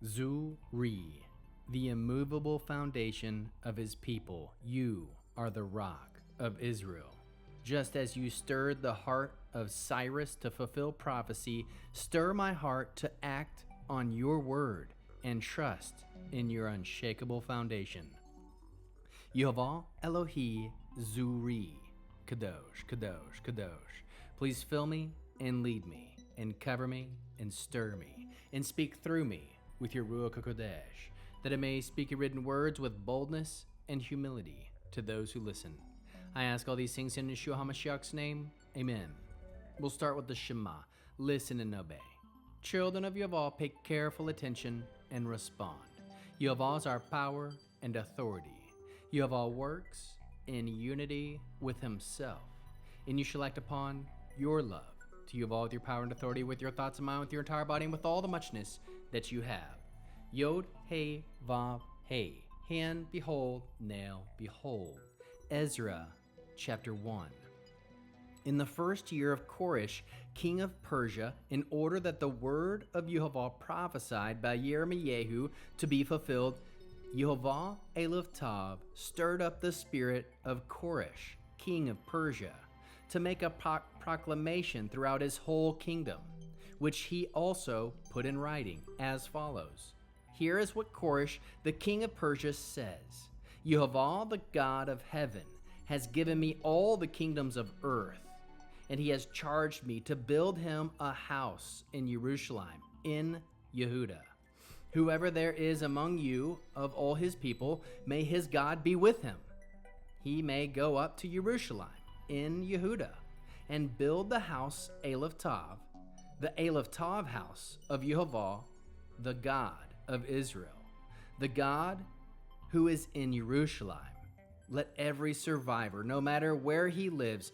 Zu-Ri, the immovable foundation of his people. You are the rock of Israel. Just as you stirred the heart of Cyrus to fulfill prophecy, stir my heart to act on your word and trust in your unshakable foundation. Yehovah Elohi Zu-Ri, Kadosh, Kadosh, Kadosh. Please fill me and lead me and cover me and stir me and speak through me with your Ruach HaKodesh, that I may speak your written words with boldness and humility to those who listen. I ask all these things in Yeshua HaMashiach's name. Amen. We'll start with the Shema. Listen and obey. Children of Yehovah, pay careful attention and respond. Yehovah is our power and authority. Yehovah works in unity with himself, and you shall act upon your love to Yehovah with your power and authority, with your thoughts and mind, with your entire body, and with all the muchness that you have. Yod, He, Vav, He. Hand, behold, nail, behold. Ezra, chapter 1. In the first year of Koresh, king of Persia, in order that the word of Yehovah prophesied by Yirmiyahu to be fulfilled, Yehovah Eliftav stirred up the spirit of Koresh, king of Persia, to make a proclamation throughout his whole kingdom, which he also put in writing as follows. Here is what Koresh, the king of Persia, says. Yehovah, the God of heaven, has given me all the kingdoms of earth, and he has charged me to build him a house in Jerusalem, in Yehudah. Whoever there is among you of all his people, may his God be with him. He may go up to Jerusalem in Yehudah and build the house Eliftav, the Eliftav house of Yehovah, the God of Israel, the God who is in Jerusalem. Let every survivor, no matter where he lives,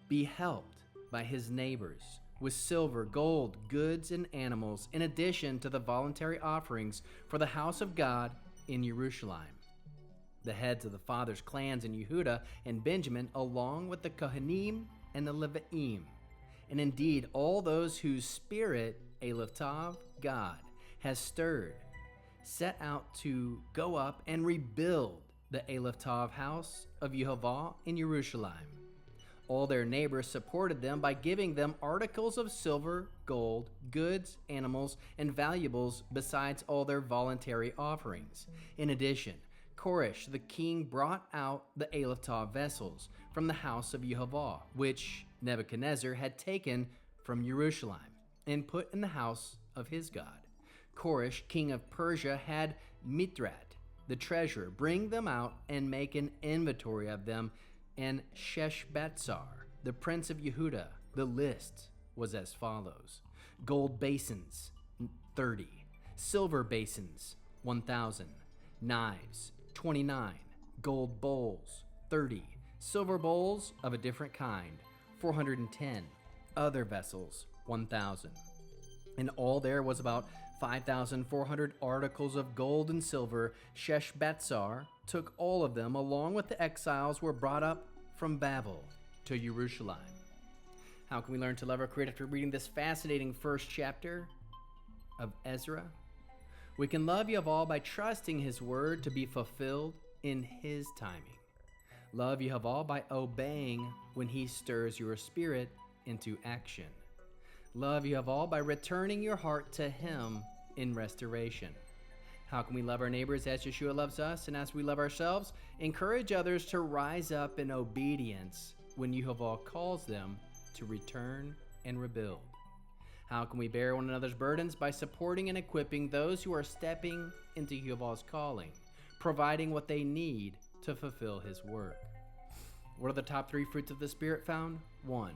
be helped by his neighbors with silver, gold, goods, and animals, in addition to the voluntary offerings for the house of God in Jerusalem. The heads of the fathers' clans in Yehudah and Benjamin, along with the Kohanim and the Leviim, and indeed all those whose spirit Eliftav, God, has stirred, set out to go up and rebuild the Eliftav house of Yehovah in Jerusalem. All their neighbors supported them by giving them articles of silver, gold, goods, animals, and valuables, besides all their voluntary offerings. In addition, Koresh the king brought out the Eliftav vessels from the house of Yehovah, which Nebuchadnezzar had taken from Jerusalem and put in the house of his God. Koresh, king of Persia, had Mithrat, the treasurer, bring them out and make an inventory of them, and Sheshbatzar, the prince of Yehudah. The list was as follows: gold basins, 30; silver basins, 1,000; knives, 29; gold bowls, 30; silver bowls of a different kind, 410; other vessels, 1,000. In all there was about 5,400 articles of gold and silver. Sheshbatzar took all of them, along with the exiles were brought up from Babel to Jerusalem. How can we learn to love our Creator after reading this fascinating first chapter of Ezra? We can love Yehovah by trusting his word to be fulfilled in his timing. Love Yehovah by obeying when he stirs your spirit into action. Love Yehovah by returning your heart to him in restoration. How can we love our neighbors as Yeshua loves us, and as we love ourselves? Encourage others to rise up in obedience when Yehovah calls them to return and rebuild. How can we bear one another's burdens? By supporting and equipping those who are stepping into Yehovah's calling, providing what they need to fulfill his work. What are the top 3 fruits of the Spirit found? 1.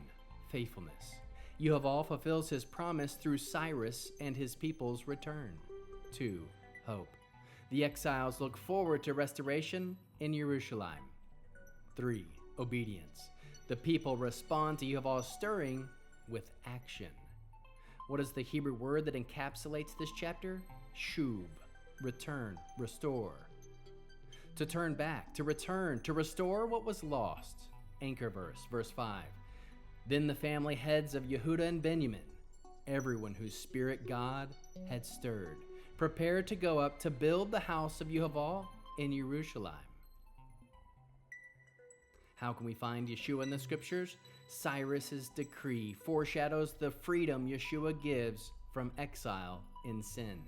Faithfulness. Yehovah fulfills his promise through Cyrus and his people's return. 2. Hope. The exiles look forward to restoration in Jerusalem. 3. Obedience. The people respond to Yehovah's stirring with action. What is the Hebrew word that encapsulates this chapter? Shuv. Return, restore. To turn back, to return, to restore what was lost. Anchor verse, verse 5. Then the family heads of Yehudah and Benjamin, everyone whose spirit God had stirred, prepare to go up to build the house of Yehovah in Jerusalem. How can we find Yeshua in the scriptures? Cyrus's decree foreshadows the freedom Yeshua gives from exile in sin.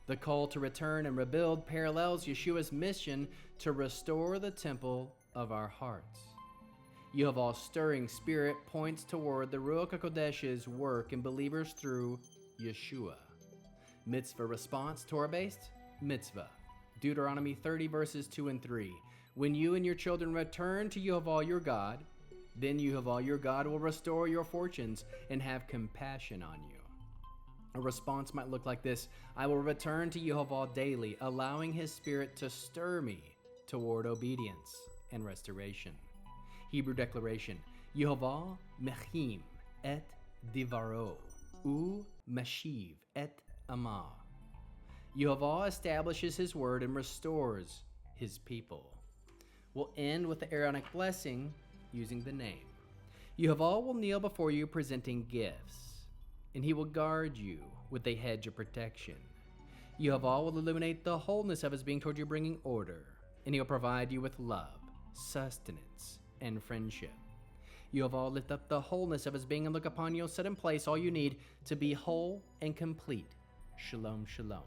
The call to return and rebuild parallels Yeshua's mission to restore the temple of our hearts. Yehovah's stirring spirit points toward the Ruach HaKodesh's work in believers through Yeshua. Mitzvah response, Torah-based, mitzvah. Deuteronomy 30 verses 2 and 3. When you and your children return to Yehovah your God, then Yehovah your God will restore your fortunes and have compassion on you. A response might look like this: I will return to Yehovah daily, allowing his spirit to stir me toward obedience and restoration. Hebrew declaration: Yehovah mechim et divaro, u meshiv et amah. Yehovah establishes his word and restores his people. We'll end with the Aaronic blessing using the name. Yehovah will kneel before you presenting gifts, and he will guard you with a hedge of protection. Yehovah will illuminate the wholeness of his being toward you, bringing order, and he'll provide you with love, sustenance, and friendship. Yehovah will lift up the wholeness of his being and look upon you and set in place all you need to be whole and complete. Shalom, shalom.